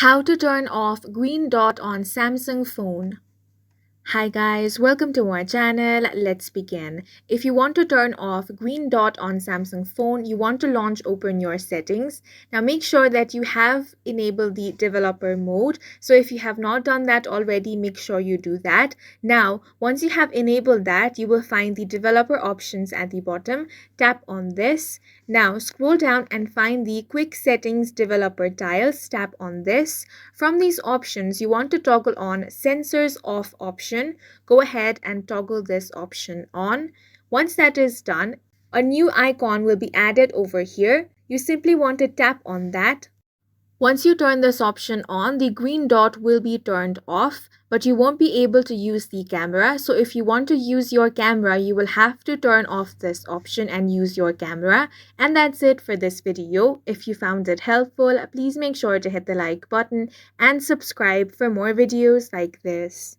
How to turn off green dot on Samsung phone. Hi guys, welcome to our channel. Let's begin. If you want to turn off green dot on Samsung phone, you want to open your settings. Now make sure that you have enabled the developer mode. So if you have not done that already, make sure you do that. Now, once you have enabled that, you will find the developer options at the bottom. Tap on this. Now scroll down and find the quick settings developer tiles. Tap on this. From these options, you want to toggle on sensors off option. Go ahead and toggle this option on. Once that is done, a new icon will be added over here. You simply want to tap on that. Once you turn this option on, the green dot will be turned off, but you won't be able to use the camera. So if you want to use your camera, you will have to turn off this option and use your camera. And that's it for this video. If you found it helpful, please make sure to hit the like button and subscribe for more videos like this.